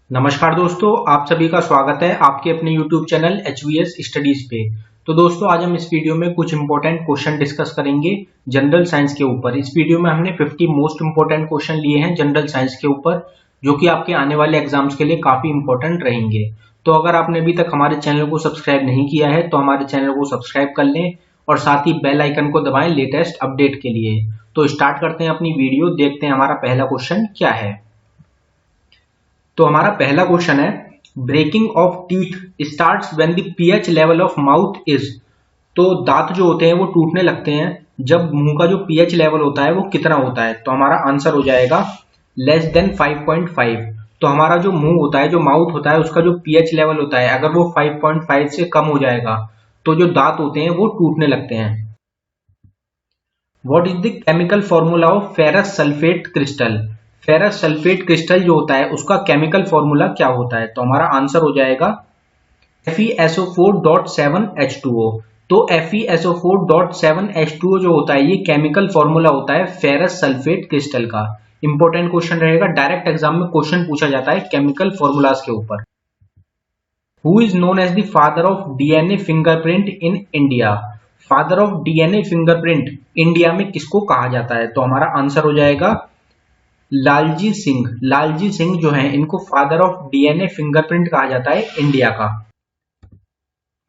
नमस्कार दोस्तों, आप सभी का स्वागत है आपके अपने YouTube चैनल HVS स्टडीज पे। तो दोस्तों, आज हम इस वीडियो में कुछ इंपॉर्टेंट क्वेश्चन डिस्कस करेंगे जनरल साइंस के ऊपर। इस वीडियो में हमने 50 मोस्ट इंपॉर्टेंट क्वेश्चन लिए हैं जनरल साइंस के ऊपर, जो कि आपके आने वाले एग्जाम्स के लिए काफी इंपॉर्टेंट रहेंगे। तो अगर आपने अभी तक हमारे चैनल को सब्सक्राइब नहीं किया है तो हमारे चैनल को सब्सक्राइब कर लें और साथ ही बेल आइकन को दबाएं लेटेस्ट अपडेट के लिए। तो स्टार्ट करते हैं अपनी वीडियो, देखते हैं हमारा पहला क्वेश्चन क्या है। तो हमारा पहला क्वेश्चन है, breaking of teeth starts when the pH level of mouth is. तो दांत जो होते हैं वो टूटने लगते हैं जब मुंह का जो पीएच लेवल होता है वो कितना होता है। तो हमारा आंसर हो जाएगा लेस देन 5.5। तो हमारा जो मुंह होता है, जो माउथ होता है, उसका जो पीएच लेवल होता है अगर वो 5.5 से कम हो जाएगा तो जो दांत होते हैं वो टूटने लगते हैं। What is the chemical formula of ferrous sulphate crystal. Ferrous sulphate crystal जो होता है उसका केमिकल फॉर्मूला क्या होता है। तो हमारा आंसर हो जाएगा FeSO4.7H2O। तो FeSO4.7H2O जो होता है ये केमिकल फॉर्मूला होता है फेरस सल्फेट क्रिस्टल का। इंपॉर्टेंट क्वेश्चन रहेगा, डायरेक्ट एग्जाम में क्वेश्चन पूछा जाता है केमिकल फॉर्मूलाज के ऊपर। Who is known as the father of DNA fingerprint in India. Father of DNA fingerprint India में किसको कहा जाता है। तो हमारा आंसर हो जाएगा लालजी सिंह। लालजी सिंह जो है इनको फादर ऑफ डीएनए फिंगरप्रिंट कहा जाता है इंडिया का।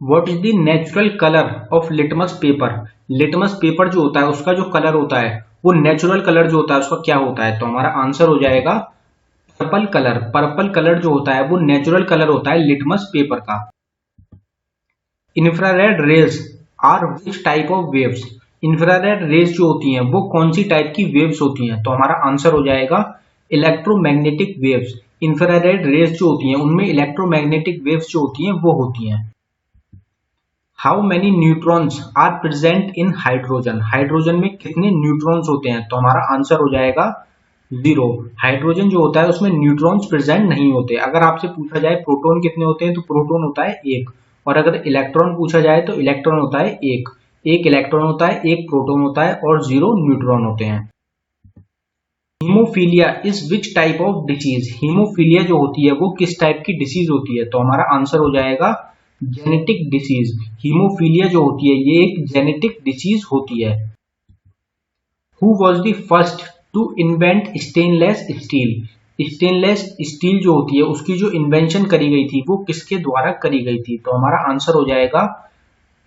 What is the natural colour of litmus paper. Litmus paper जो होता है उसका जो कलर होता है वो नेचुरल कलर जो होता है उसका क्या होता है। तो हमारा आंसर हो जाएगा पर्पल कलर। पर्पल कलर जो होता है वो नेचुरल कलर होता है लिटमस पेपर का। Infrared rays are which type of waves. Infrared rays जो होती हैं वो कौन सी टाइप की वेव्स होती हैं। तो हमारा आंसर हो जाएगा इलेक्ट्रोमैग्नेटिक वेव्स। इंफ्रारेड रेज जो होती हैं उनमें इलेक्ट्रोमैग्नेटिक वेव्स जो होती हैं वो होती हैं। How many neutrons are present in hydrogen. Hydrogen में कितने न्यूट्रॉन्स होते हैं। तो हमारा आंसर हो जाएगा 0। हाइड्रोजन जो होता है उसमें न्यूट्रॉन्स प्रेजेंट नहीं होते। अगर आपसे पूछा जाए प्रोटॉन कितने होते हैं तो प्रोटॉन होता है 1, और अगर इलेक्ट्रॉन पूछा जाए तो इलेक्ट्रॉन होता है 1। एक इलेक्ट्रॉन होता है, 1 प्रोटॉन होता है और 0 न्यूट्रॉन होते हैं। Haemophilia is which type of disease. Haemophilia जो होती है वो किस टाइप की डिसीज होती है। तो हमारा आंसर हो जाएगा जेनेटिक डिसीज। हीमोफीलिया जो होती है ये एक जेनेटिक डिसीज होती है। Who was the first to invent stainless steel. Stainless steel जो होती है उसकी जो इन्वेंशन करी गई थी वो किसके द्वारा करी गई थी। तो हमारा आंसर हो जाएगा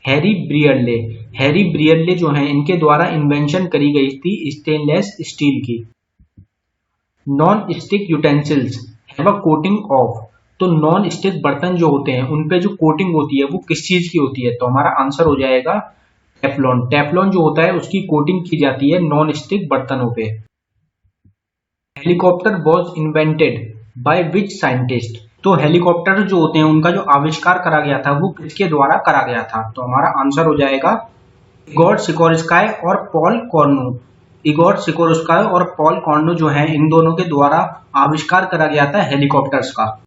हैरी ब्रियरले। हैरी ब्रियरले जो है इनके द्वारा इन्वेंशन करी गई थी स्टेनलेस स्टील की। Non stick utensils have a coating of. तो नॉन स्टिक बर्तन जो होते हैं उन पे जो कोटिंग होती है वो किस चीज की होती है। तो हमारा आंसर हो जाएगा टेफ्लॉन। टेफ्लॉन जो होता है उसकी कोटिंग की जाती है नॉन स्टिक बर्तनों पे। Helicopter was invented by which scientist. तो हेलीकॉप्टर जो होते हैं उनका जो आविष्कार करा गया था वो किसके द्वारा करा गया था। तो हमारा आंसर हो जाएगा इगोर सिकोर्स्काय और पॉल कॉर्नो। इगोर सिकोर्स्काय और पॉल कॉर्नो जो है इन दोनों के द्वारा आविष्कार करा गया था हेलीकॉप्टर्स का।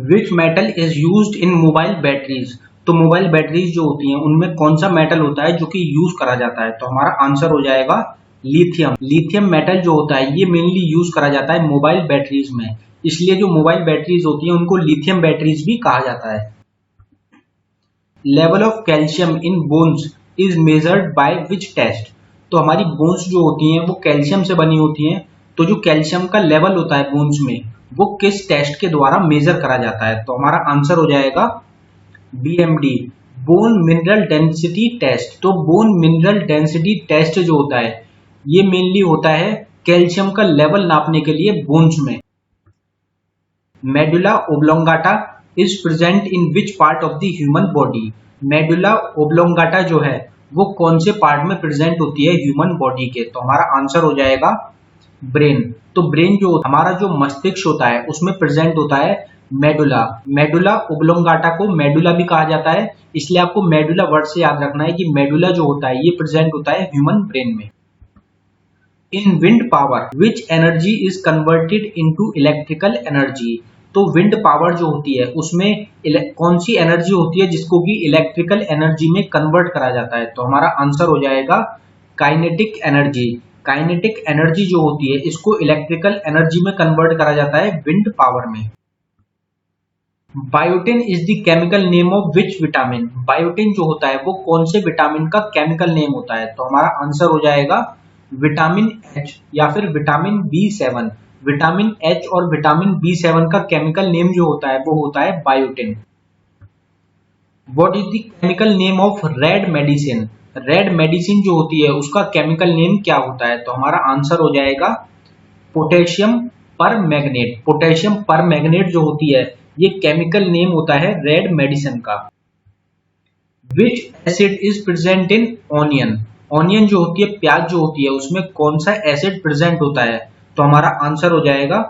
Which metal is used in mobile batteries. तो मोबाइल बैटरीज जो होती हैं उनमें कौन सा मेटल होता है जो कि यूज करा जाता है। तो हमारा आंसर हो जाएगा लिथियम। लिथियम मेटल जो होता है ये मेनली यूज करा जाता है मोबाइल बैटरीज में, इसलिए जो मोबाइल बैटरीज होती हैं उनको लिथियम बैटरीज भी कहा जाता है। Level of calcium in bones is measured by which test. तो हमारी बोन्स जो होती हैं वो कैल्शियम से बनी होती हैं, तो जो कैल्शियम का लेवल होता है बोन्स में वो किस टेस्ट के द्वारा मेजर करा जाता है। तो हमारा आंसर हो जाएगा BMD, bone mineral density test. तो बोन मिनरल डेंसिटी टेस्ट जो होता है ये मेनली होता है कैल्शियम का लेवल नापने के लिए बोन्स में। Medulla oblongata is present in which part of the human body. Medulla oblongata जो है वो कौन से पार्ट में प्रेजेंट होती है ह्यूमन बॉडी के। तो हमारा आंसर हो जाएगा ब्रेन। तो ब्रेन जो हमारा जो मस्तिष्क होता है उसमें प्रेजेंट होता है मेडुला। मेडुला ओब्लोंगाटा को मेडुला भी कहा जाता है, इसलिए आपको मेडुला वर्ड से याद रखना है कि मेडुला जो होता है ये प्रेजेंट होता है ह्यूमन ब्रेन में। इन wind power which energy is converted into electrical energy. तो विंड पावर जो होती है उसमें कौन सी एनर्जी होती है जिसको कि इलेक्ट्रिकल एनर्जी में कन्वर्ट करा जाता है। तो हमारा आंसर हो जाएगा काइनेटिक एनर्जी। काइनेटिक एनर्जी जो होती है इसको इलेक्ट्रिकल एनर्जी में कन्वर्ट करा जाता है विंड पावर में। Biotin is the chemical name of which vitamin. Biotin जो होता है वो कौन से विटामिन का केमिकल नेम होता है? तो हमारा आंसर हो जाएगा विटामिन एच या फिर विटामिन बी7। विटामिन एच और विटामिन बी7 का केमिकल नेम जो होता है वो होता है biotin. What is the chemical name of red medicine? Red medicine जो होती है उसका केमिकल नेम क्या होता है? तो हमारा आंसर हो जाएगा पोटेशियम पर मैग्नेट। पोटेशियम पर मैग्नेट जो होती है ये केमिकल नेम होता है रेड मेडिसिन का। विच acid is present in onion? Onion जो होती है, प्याज जो होती है, उसमें कौन सा एसिड प्रेजेंट होता है? तो हमारा आंसर हो जाएगा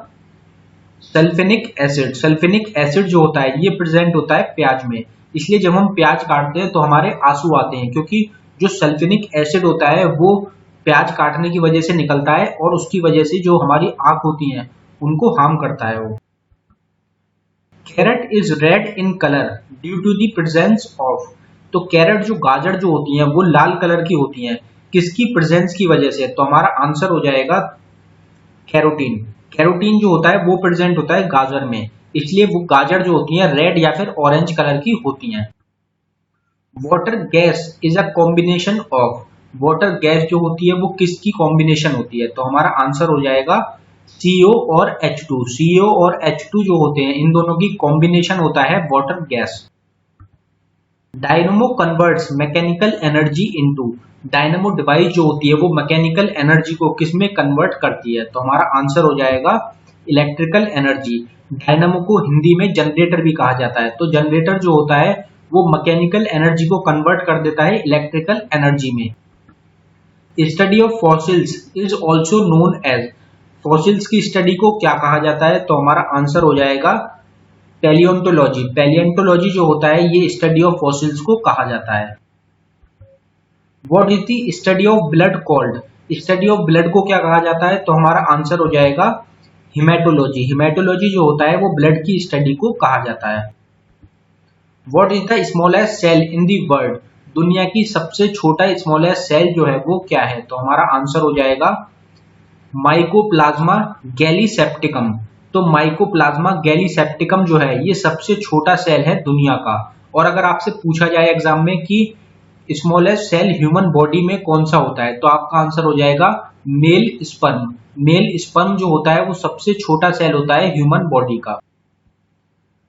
सल्फेनिक एसिड। सल्फेनिक एसिड जो होता है ये प्रेजेंट होता है प्याज में, इसलिए जब हम प्याज काटते हैं तो हमारे आंसू आते हैं, क्योंकि जो सल्फेनिक एसिड होता है वो प्याज काटने की वजह से निकलता है और उसकी वजह से जो हमारी आंख होती हैं उनको हार्म करता है वो। Carrot is red in colour due to the presence of. तो कैरेट जो गाजर जो होती हैं वो लाल कलर की होती हैं, किसकी प्रेजेंस की वजह से? तो हमारा आंसर हो जाएगा कैरोटीन। कैरोटीन जो होता है वो प्रेजेंट होता है गाजर में, इसलिए वो गाजर जो होती हैं रेड या फिर ऑरेंज कलर की होती हैं। Water gas is a combination of. Water gas जो होती है वो किसकी कॉम्बिनेशन होती है? तो हमारा आंसर हो जाएगा CO और H2। CO और H2 जो होते हैं इन दोनों की कॉम्बिनेशन होता है water gas. Dynamo converts mechanical energy into. Dynamo device जो होती है वो मैकेनिकल एनर्जी को किस में कन्वर्ट करती है? तो हमारा आंसर हो जाएगा इलेक्ट्रिकल एनर्जी। डायनेमो को हिंदी में जनरेटर भी कहा जाता है। तो जनरेटर जो होता है वो मैकेनिकल एनर्जी को कन्वर्ट कर देता है इलेक्ट्रिकल एनर्जी में। Study of fossils is also known as. Fossils की स्टडी को क्या कहा जाता है? तो हमारा आंसर हो जाएगा पैलियोंटोलॉजी। पैलियोंटोलॉजी जो होता है ये स्टडी ऑफ फॉसिल्स को कहा जाता है। What is the study of blood called? Study of blood को क्या कहा जाता है? तो हमारा आंसर हो जाएगा हिमेटोलॉजी। हिमेटोलॉजी जो होता है वो ब्लड की स्टडी को कहा जाता है। What is the smallest cell in the world? दुनिया की सबसे छोटा स्मॉलेस्ट सेल जो है वो क्या है? तो हमारा आंसर हो जाएगा माइकोप्लाज्मा गैलीसेप्टिकम। तो माइकोप्लाज्मा गैलीसेप्टिकम जो है ये सबसे छोटा सेल है दुनिया का। और अगर आपसे पूछा जाए एग्जाम में कि स्मॉलेस्ट सेल ह्यूमन बॉडी में कौन सा होता है, तो आपका आंसर हो जाएगा मेल स्पर्म। मेल स्पर्म जो होता है वो सबसे छोटा सेल होता है ह्यूमन बॉडी का।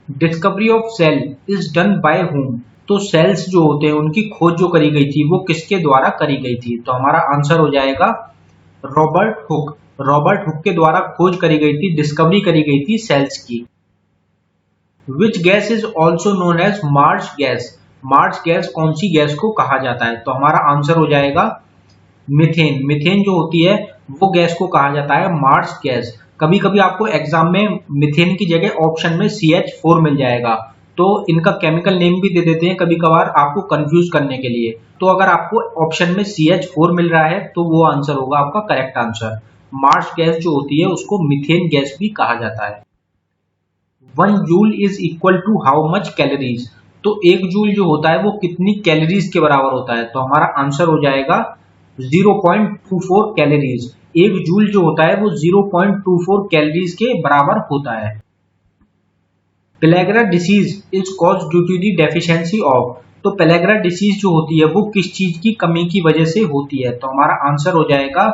Discovery of cell is done by whom? तो सेल्स जो होते हैं उनकी खोज जो करी गई थी वो किसके द्वारा करी गई थी? तो हमारा आंसर हो जाएगा रॉबर्ट हुक। रॉबर्ट हुक के द्वारा खोज करी गई थी, डिस्कवरी करी गई थी सेल्स की। Which gas is also known as marsh gas? Marsh gas कौन सी गैस को कहा जाता है? तो हमारा आंसर हो जाएगा मीथेन। मीथेन जो होती है वो गैस को कहा जाता है मार्च गैस। कभी कभी आपको एग्जाम में मीथेन की जगह ऑप्शन में CH4 मिल जाएगा, तो इनका केमिकल नेम भी दे देते हैं कभी कभार आपको कंफ्यूज करने के लिए। तो अगर आपको ऑप्शन में CH4 मिल रहा है तो वो आंसर होगा आपका करेक्ट आंसर। मार्च गैस जो होती है उसको मीथेन गैस भी कहा जाता है। 1 joule is equal to how much calories? तो 1 जूल जो होता है वो कितनी कैलोरीज के बराबर होता है? तो हमारा आंसर हो जाएगा 0.24 कैलोरीज। 1 जूल जो होता है वो 0.24 कैलोरीज के बराबर होता है। Pellagra disease is cause due to the deficiency of? तो पेलेग्रा डिसीज जो होती है वो किस चीज की कमी की वजह से होती है? तो हमारा आंसर हो जाएगा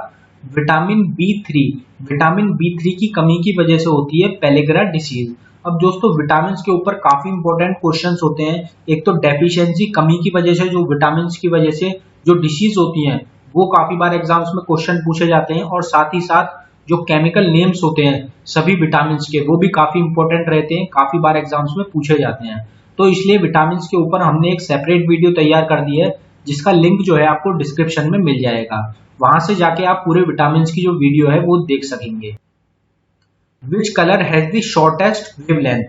विटामिन B3। विटामिन B3 की कमी की वजह से होती है पेलेग्रा डिसीज। अब दोस्तों विटामिन के ऊपर काफी इंपॉर्टेंट क्वेश्चंस होते हैं। एक तो डेफिशिएंसी, कमी की वजह से जो विटामिन की वजह से जो डिसीज होती हैं वो काफी बार एग्जाम्स में क्वेश्चन पूछे जाते हैं, और साथ ही साथ जो केमिकल नेम्स होते हैं सभी विटामिन के वो भी काफी इंपॉर्टेंट रहते हैं, काफी बार एग्जाम्स में पूछे जाते हैं। तो इसलिए विटामिन के ऊपर हमने एक सेपरेट वीडियो तैयार कर दी है जिसका लिंक जो है आपको डिस्क्रिप्शन में मिल जाएगा, वहां से जाके आप पूरे विटामिन की जो वीडियो है वो देख सकेंगे। Which colour has the shortest wavelength?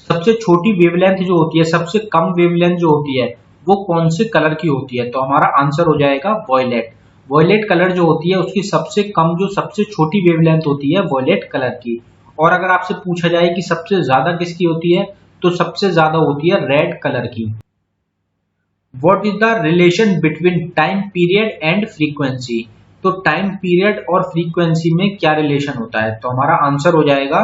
सबसे छोटी वेवलेंथ जो होती है, सबसे कम वेवलेंथ जो होती है वो कौन से कलर की होती है? तो हमारा आंसर हो जाएगा वॉयलेट। वॉयलेट कलर जो होती है उसकी सबसे कम जो सबसे छोटी वेवलेंथ होती है वॉयलेट कलर की। और अगर आपसे पूछा जाए कि सबसे ज्यादा किसकी होती है, तो सबसे ज्यादा होती है रेड कलर की। What is the relation between time period and frequency? तो टाइम पीरियड और फ्रीक्वेंसी में क्या रिलेशन होता है? तो हमारा आंसर हो जाएगा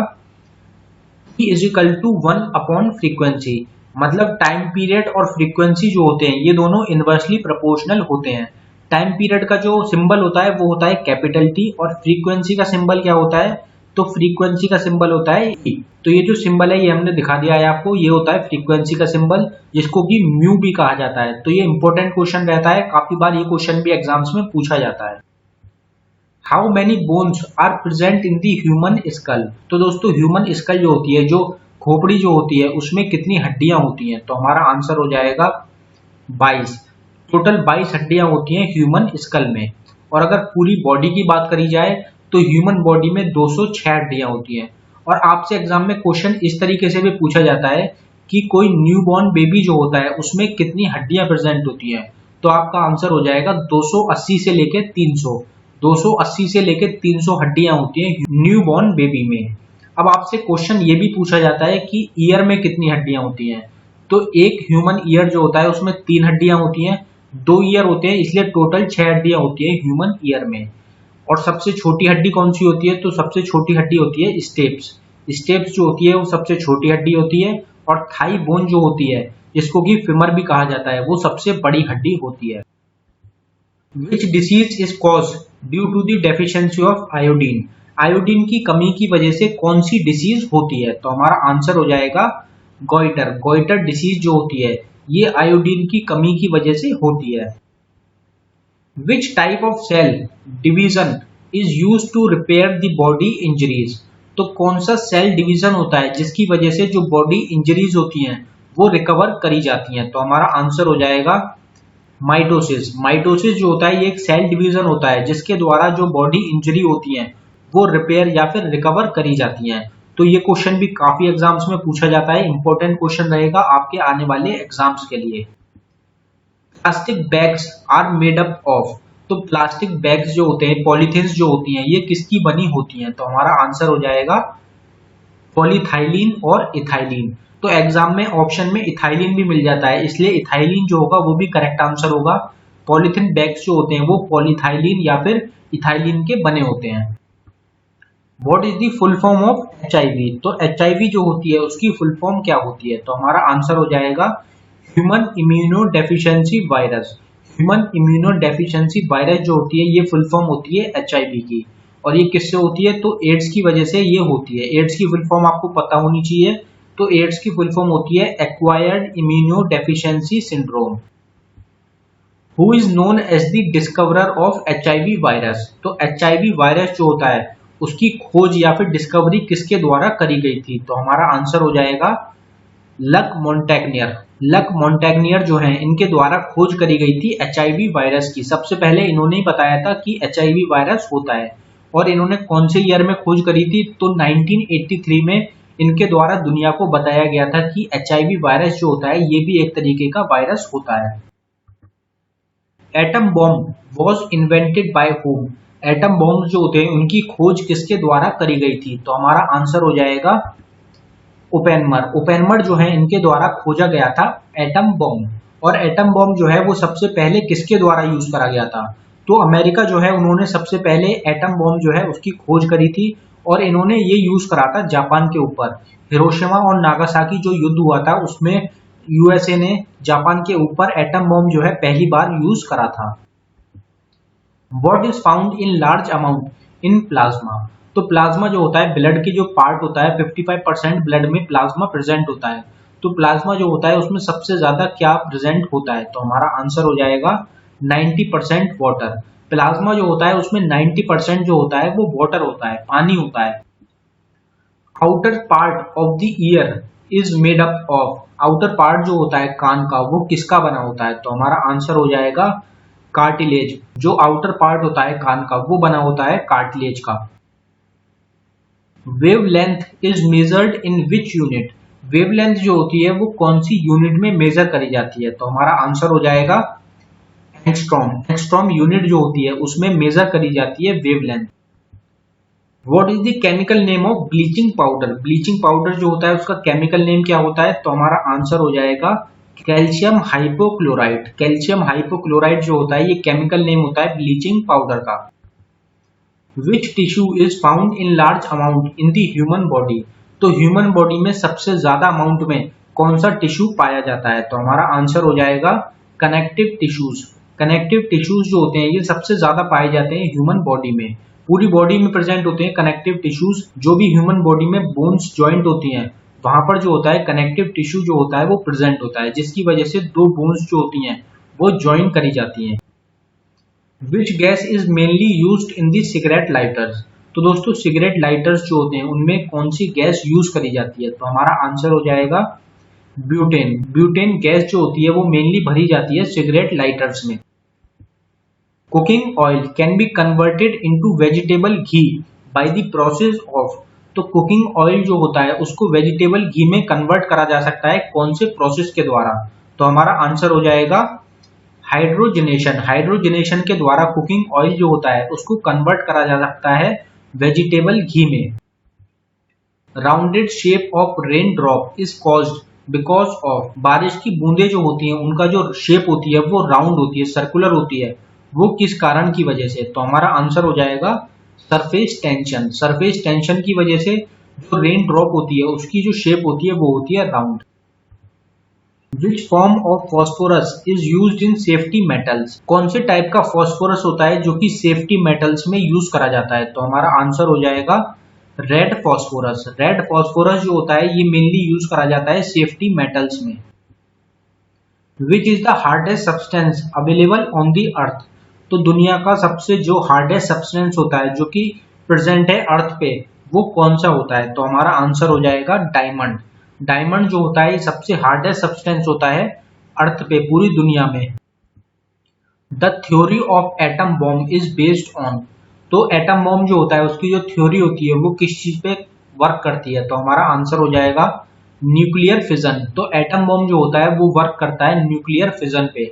T is equal to 1 upon frequency. मतलब टाइम पीरियड और फ्रीक्वेंसी जो होते हैं ये दोनों इनवर्सली प्रोपोर्शनल होते हैं। टाइम पीरियड का जो सिंबल होता है वो होता है कैपिटल टी, और फ्रीक्वेंसी का सिंबल क्या होता है? तो फ्रीक्वेंसी का सिंबल होता है ई। तो ये जो सिंबल है ये हमने दिखा दिया है आपको, ये होता है फ्रीक्वेंसी का सिंबल, जिसको कि म्यू भी कहा जाता है। तो ये इंपॉर्टेंट क्वेश्चन रहता है, काफी बार ये क्वेश्चन भी एग्जाम्स में पूछा जाता है। How many bones are present in the human skull? तो दोस्तों ह्यूमन स्कल जो होती है, जो खोपड़ी जो होती है, उसमें कितनी हड्डियां होती हैं? तो हमारा आंसर हो जाएगा 22। टोटल 22 हड्डियां होती हैं ह्यूमन स्कल में। और अगर पूरी बॉडी की बात करी जाए तो ह्यूमन बॉडी में 206 हड्डियां होती हैं। और आपसे एग्जाम में क्वेश्चन इस तरीके से भी पूछा जाता है कि कोई न्यूबॉर्न बेबी जो होता है उसमें कितनी हड्डियां प्रेजेंट होती हैं? तो आपका आंसर हो जाएगा 280 से लेके 300। 280 से लेके 300 हड्डियां होती हैं न्यूबॉर्न बेबी में। अब आपसे क्वेश्चन ये भी पूछा जाता है कि ईयर में कितनी हड्डियां होती हैं? तो एक ह्यूमन ईयर जो होता है उसमें 3 हड्डियां होती हैं, 2 ईयर होते हैं, इसलिए टोटल 6 हड्डियां होती हैं ह्यूमन ईयर में। और सबसे छोटी हड्डी कौन सी होती है? तो सबसे छोटी हड्डी होती है स्टेप्स। स्टेप्स जो होती है वो सबसे छोटी हड्डी होती है। और थाई बोन जो होती है, जिसको कि फिमर भी कहा जाता है, वो सबसे बड़ी हड्डी होती है। Which disease is cause due to the deficiency of iodine? Iodine की कमी की वजह से कौन सी डिसीज होती है? तो हमारा आंसर हो जाएगा गॉइटर। गॉइटर डिसीज जो होती है ये आयोडीन की कमी की वजह से होती है। Which type of cell division is used to repair the body injuries? तो कौन सा सेल डिवीजन होता है जिसकी वजह से जो बॉडी इंजरीज होती हैं वो रिकवर करी जाती हैं? तो हमारा आंसर हो जाएगा माइटोसिस। माइटोसिस जो होता है ये एक सेल डिवीजन होता है जिसके द्वारा जो बॉडी इंजरी होती है वो रिपेयर या फिर रिकवर करी जाती हैं। तो ये क्वेश्चन भी काफी एग्जाम्स में पूछा जाता है, इंपॉर्टेंट क्वेश्चन रहेगा आपके आने वाले एग्जाम्स के लिए। Plastic bags are made up of? तो प्लास्टिक बैग्स जो होते हैं, पॉलीथिन्स जो होती हैं, ये किसकी बनी होती हैं? तो हमारा आंसर हो जाएगा पॉलीथाइलिन और इथाइलिन। तो एग्जाम में ऑप्शन में इथाइलिन भी मिल जाता है, इसलिए इथाइलिन जो होगा वो भी करेक्ट आंसर होगा। पॉलीथिन बैग्स जो होते हैं वो पॉलीथाइलिन या फिर इथाइलिन के बने होते हैं। What is the full form of HIV? तो HIV जो होती है उसकी फुल फॉर्म क्या होती है? तो हमारा आंसर हो जाएगा human immuno deficiency virus. Human immuno deficiency virus जो होती है ये फुल फॉर्म होती है HIV की। और ये किससे होती है? तो एड्स की वजह से ये होती है। एड्स की फुल फॉर्म आपको पता होनी चाहिए। तो एड्स की फुल फॉर्म होती है acquired immuno deficiency syndrome. Who is known as the discoverer of HIV virus? तो HIV वायरस जो होता है उसकी खोज या फिर डिस्कवरी किसके द्वारा करी गई थी? तो हमारा आंसर हो जाएगा लक मोंटेग्नियर। लक मोंटेग्नियर जो हैं इनके द्वारा खोज करी गई थी HIV वायरस की। सबसे पहले इन्होंने ही बताया था कि HIV वायरस होता है। और इन्होंने कौन से ईयर में खोज करी थी? तो 1983 में इनके द्वारा दुनिया को बताया गया था कि HIV वायरस जो होता है ये भी एक तरीके का वायरस होता है। Atom bomb was invented by whom? Atom bomb जो होते हैं उनकी खोज किसके द्वारा करी गई थी? तो हमारा आंसर हो जाएगा ओपेनमर। ओपेनमर जो है इनके द्वारा खोजा गया था एटम बॉम्ब। और एटम बॉम्ब जो है वो सबसे पहले किसके द्वारा यूज करा गया था? तो अमेरिका जो है उन्होंने सबसे पहले एटम बॉम्ब जो है उसकी खोज करी थी। और इन्होंने ये यूज करा था जापान के ऊपर। हिरोशिमा और नागासाकी जो युद्ध हुआ था उसमें USA ने जापान के ऊपर एटम बॉम्ब जो है पहली बार यूज करा था। What is found in large amount in plasma? तो प्लाज्मा जो होता है ब्लड की जो पार्ट होता है 55% ब्लड में प्लाज्मा प्रेजेंट होता है। तो प्लाज्मा जो होता है उसमें सबसे ज्यादा क्या प्रेजेंट होता है? तो हमारा आंसर हो जाएगा 90% वाटर। प्लाज्मा जो होता है उसमें 90% जो होता है वो वाटर होता है, पानी होता है। Outer part of the year is made up of? Outer part जो होता है कान का वो किसका बना होता है? तो हमारा आंसर हो जाएगा कार्टिलेज। जो आउटर पार्ट होता है कान का वो बना होता है कार्टिलेज का। Wavelength is measured in which unit? Wavelength जो होती है वो कौन सी यूनिट में मेजर करी जाती है? तो हमारा आंसर हो जाएगा एंगस्ट्रॉम। एंगस्ट्रॉम यूनिट जो होती है उसमें मेजर करी जाती है wavelength. What is the chemical name of bleaching powder? Bleaching powder जो होता है उसका केमिकल नेम क्या होता है? तो हमारा आंसर हो जाएगा कैल्शियम हाइपोक्लोराइड। कैल्शियम हाइपोक्लोराइड जो होता है ये केमिकल नेम होता है ब्लीचिंग पाउडर का। Which tissue is found in large amount in the human body. तो ह्यूमन बॉडी में सबसे ज्यादा अमाउंट में कौन सा टिश्यू पाया जाता है? तो हमारा आंसर हो जाएगा कनेक्टिव टिश्यूज। कनेक्टिव टिश्यूज जो होते हैं ये सबसे ज्यादा पाए जाते हैं ह्यूमन बॉडी में। पूरी बॉडी में प्रेजेंट होते हैं कनेक्टिव टिश्यूज। जो भी ह्यूमन बॉडी में बोन्स ज्वाइंट होती हैं वहां पर जो होता है कनेक्टिव टिश्यू जो होता है वो प्रेजेंट होता है, जिसकी वजह से दो बोन्स जो होती हैं वो ज्वाइन करी जाती हैं। विच gas is mainly used in the cigarette lighters. तो दोस्तों सिगरेट लाइटर्स जो होते हैं उनमें कौन सी गैस यूज करी जाती है? तो हमारा आंसर हो जाएगा ब्यूटेन। ब्यूटेन गैस जो होती है वो मेनली भरी जाती है सिगरेट लाइटर्स में। Cooking oil can be converted into vegetable ghee by the process of. तो कुकिंग ऑयल जो होता है उसको वेजिटेबल घी में कन्वर्ट करा जा सकता है कौन से प्रोसेस के द्वारा? तो हमारा आंसर हो जाएगा हाइड्रोजनेशन। हाइड्रोजनेशन के द्वारा कुकिंग ऑयल जो होता है उसको कन्वर्ट करा जा सकता है वेजिटेबल घी में। Rounded shape of rain drop is caused because of. बारिश की बूंदें जो होती हैं उनका जो शेप होती है वो राउंड होती है, सर्कुलर होती है, वो किस कारण की वजह से? तो हमारा आंसर हो जाएगा सरफेस टेंशन। सरफेस टेंशन की वजह से जो रेन ड्रॉप होती है उसकी जो शेप होती है वो होती है round. Which form of phosphorus is used in safety metals. कौन से टाइप का फॉस्फोरस होता है जो कि सेफ्टी मेटल्स में यूज करा जाता है? तो हमारा आंसर हो जाएगा रेड फॉस्फोरस। रेड फॉस्फोरस जो होता है ये मेनली यूज करा जाता है सेफ्टी मेटल्स में। Which is the hardest substance available on the earth. तो दुनिया का सबसे जो हार्डेस्ट सब्सटेंस होता है जो कि प्रेजेंट है अर्थ पे वो कौन सा होता है? तो हमारा आंसर हो जाएगा डायमंड। डायमंड जो होता है ये सबसे हार्डेस्ट सब्सटेंस होता है अर्थ पे, पूरी दुनिया में। The theory of atom bomb is based on. तो एटम बॉम्ब जो होता है उसकी जो थ्योरी होती है वो किस चीज पे वर्क करती है? तो हमारा आंसर हो जाएगा न्यूक्लियर फिजन। तो एटम बॉम्ब जो होता है वो वर्क करता है न्यूक्लियर फिजन पे।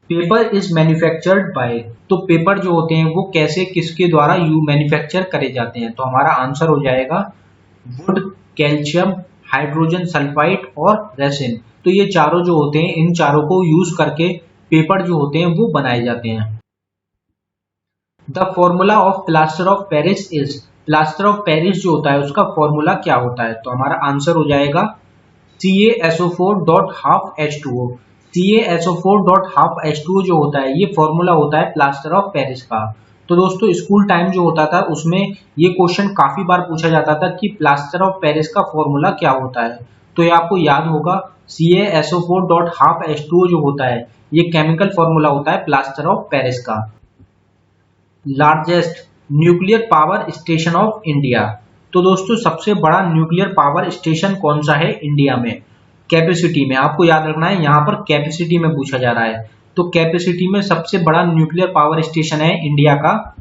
Paper is manufactured by. तो पेपर जो होते हैं वो कैसे किसके द्वारा मैन्युफैक्चर करे जाते हैं? तो हमारा आंसर हो जाएगा वुड, कैल्शियम, हाइड्रोजन सल्फाइड और रेसिन। तो ये चारों जो होते हैं इन चारों को यूज करके पेपर जो होते हैं वो बनाए जाते हैं। The formula of plaster of Paris is. Plaster of Paris जो होता है उसका फॉर्मूला क्या होता है? तो हमारा आंसर हो जाएगा CaSO4.12H2O। CaSO4.12H2O जो होता है ये फॉर्मूला होता है प्लास्टर ऑफ पेरिस का। तो दोस्तों स्कूल टाइम जो होता था उसमें ये क्वेश्चन काफी बार पूछा जाता था कि प्लास्टर ऑफ पेरिस का फॉर्मूला क्या होता है। तो ये आपको याद होगा CaSO4.12H2O जो होता है ये केमिकल फॉर्मूला होता है प्लास्टर ऑफ पेरिस का। Largest nuclear power station of India. तो दोस्तों सबसे बड़ा न्यूक्लियर पावर स्टेशन कौन सा है इंडिया में? कैपेसिटी में, आपको याद रखना है यहाँ पर कैपेसिटी में पूछा जा रहा है। तो कैपेसिटी में सबसे बड़ा न्यूक्लियर पावर स्टेशन है इंडिया का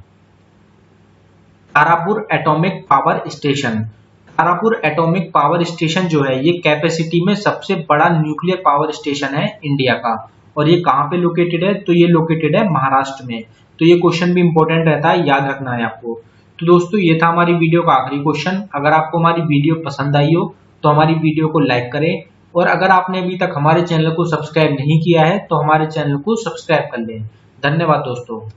Tarapur atomic power station. Tarapur atomic power station जो है ये कैपेसिटी में सबसे बड़ा न्यूक्लियर पावर स्टेशन है इंडिया का। और ये कहाँ पे लोकेटेड है? तो ये लोकेटेड है महाराष्ट्र में। तो ये क्वेश्चन भी इंपॉर्टेंट रहता है, याद रखना है आपको। तो दोस्तों ये था हमारी वीडियो का आखिरी क्वेश्चन। अगर आपको हमारी वीडियो पसंद आई हो तो हमारी वीडियो को लाइक करें, और अगर आपने अभी तक हमारे चैनल को सब्सक्राइब नहीं किया है तो हमारे चैनल को सब्सक्राइब कर लें। धन्यवाद दोस्तों।